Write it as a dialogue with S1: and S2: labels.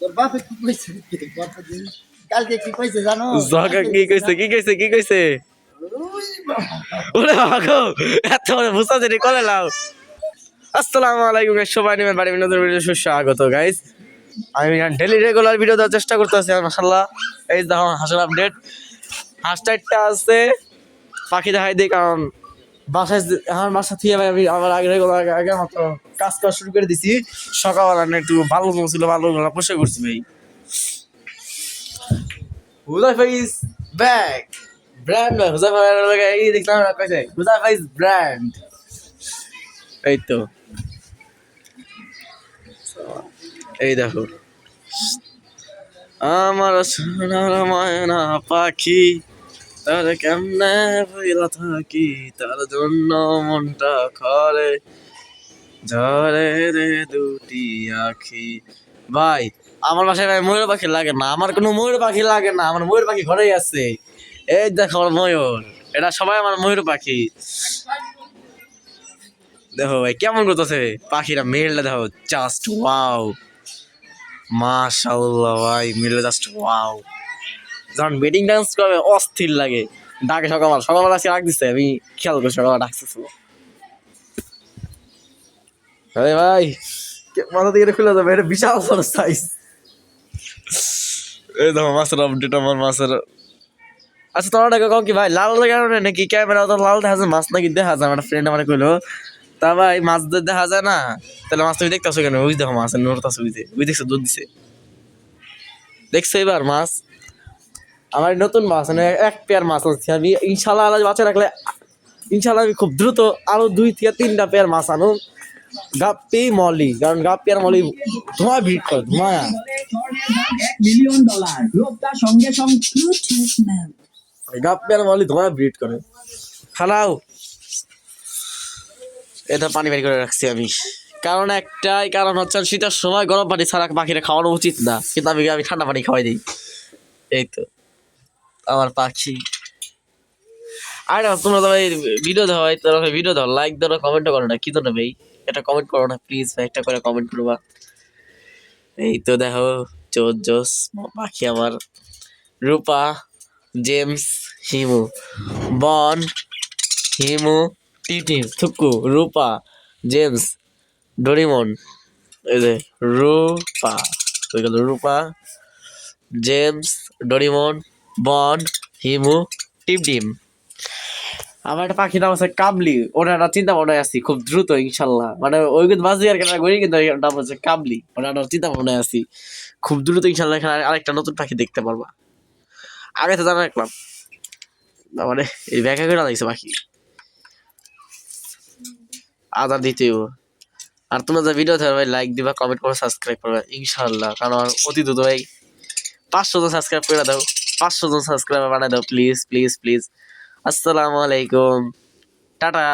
S1: তোর বাপে কি কইছে? কালকে কি কইছে জানো?
S2: জগা কি কইছে ওরে বাবা গো, এত বুঝা দেরি করে লাও। আসসালামু আলাইকুম গাইস, সবাই নিবেন বাড়ি নতুন ভিডিও সুস্বাগত গাইস। আমি ডেলি রেগুলার ভিডিও দেওয়ার চেষ্টা করতেছি মাশাআল্লাহ। এই দেখো হাঁসের আপডেট, হাঁস চারটা আছে, পাখি দেখাই দিই কারণ বাসায় আমার বাসা থেকে আমি আমার আগে মতো কাজ করা শুরু করে দিছি। সকালবেলা না একটু ভালো ছিল, ভালো পোষা করছি ভাই। হুজাইফা ইজ ব্যাক, ব্র্যান্ড ভাই। হুজাইফা এই দেখলাম না কইছে হুজাইফা ইজ ব্র্যান্ড। এই তো এই দেখো আমার সোনার ময়না পাখি, তার কেমনে ভইলা থাকি, তার জন্য মনটা করে ঝরে রে দুটি আখি। ভাই আমার বাসায় ভাই ময়ূর পাখি লাগে না, আমার কোনো ময়ূর পাখি লাগে না, আমার ময়ূর পাখি ঘরেই আছে। এই দেখো আমার ময়ূর, এটা সবাই আমার ময়ূর পাখি। দেখো ভাই কেমন করতেছে পাখিরা, মেলটা দেখো জাস্ট ওয়াও, মাশাআল্লাহ ভাই মেলটা জাস্ট ওয়াও। যখন বেডিং ডান্স করবে অস্থির লাগে, ডাকে সকালবেলা সে ডাক দিচ্ছে, আমি খেয়াল করছি সকালবেলা ডাকছে। আরে ভাই মাথা থেকে খুলে যাবে, এটা বিশাল বড় সাইজ। এই দেখো মাছের আপডেট, আমার মাছের। আচ্ছা তোমার টাকা কম কি ভাই, লাল কারণে নাকি ক্যামেরা তো লাল দেখা যায়, মাছ নাকি দেখা যায়? আমার ফ্রেন্ড আমার কইলো তা ভাই মাছ দেখা যায় না, তাহলে মাছ তুমি দেখতেছো কেন? ওই দেখো মাছ নড়তাছে, ওই দেখছো দুধ দিছে, দেখছো এবার মাছ? আমার নতুন মাছ মানে এক পেয়ার মাছ আনছি আমি, ইনশাল্লাহ বাচ্চা রাখলে ইনশাল্লাহ আমি খুব দ্রুত আরো 2 থেকে 3টা পেয়ার মাছ আনো। গাপ্পি মলি, কারণ গাপ্পি আর মলি ধোঁয়া ভিড় করে, ধোঁয়া।
S3: $1 মিলিয়ন লোকটা সঙ্গে সঙ্গে
S2: গাপ্পি আর মলি ধোঁয়া ভিড় করে। খালাও এটা পানি বের করে রাখছি আমি, কারণ একটাই কারণ হচ্ছে শীতের সময় গরম পানি ছাড়া পাখিরা খাওয়ানো উচিত না, কিন্তু আমি ঠান্ডা পানি খাওয়াই দিই। এই তো আমার পাখি। আর তোমরা তো ভাই ভিডিও দাও, ভাই তোমরা ভিডিও দাও, লাইক দাও, কমেন্টও করো না, কি তো না ভাই? এটা কমেন্ট করো না প্লিজ ভাই, একটা করে কমেন্ট করবা। এই তো দেখো জোস পাখি আমার, রূপা, জেমস, হিমু, বন, হিমু, টিটি, থুকু, রূপা, জেমস, ডোরিমন। এই যে রূপা, ওই গেল রূপা, জেমস, ডোরিমন, বন, হিমু, টিম। আমার একটা পাখি নাম আছে কাবলি, ওনার চিন্তা ভাবনায় আছি খুব দ্রুত ইনশাল্লাহ, মানে ওই কিন্তু বাজি আর কেনা করি, কিন্তু নাম হচ্ছে কাবলি, ওনার চিন্তা ভাবনায় আছি খুব দ্রুত ইনশাল্লাহ এখানে আরেকটা নতুন পাখি দেখতে পারবা। আগে তো জানা রাখলাম মানে এই ব্যাখ্যা করে লাগছে পাখি আদার দ্বিতীয়। আর তোমরা যা ভিডিও থাকবে ভাই লাইক দিবা, কমেন্ট করবে, সাবস্ক্রাইব করবে ইনশাল্লাহ, কারণ আমার অতি দ্রুত ভাই 500 জন সাবস্ক্রাইব করে দাও, 500 জন সাবস্ক্রাইবার বানাই দাও প্লিজ প্লিজ প্লিজ। আসসালামু আলাইকুম, টাটা।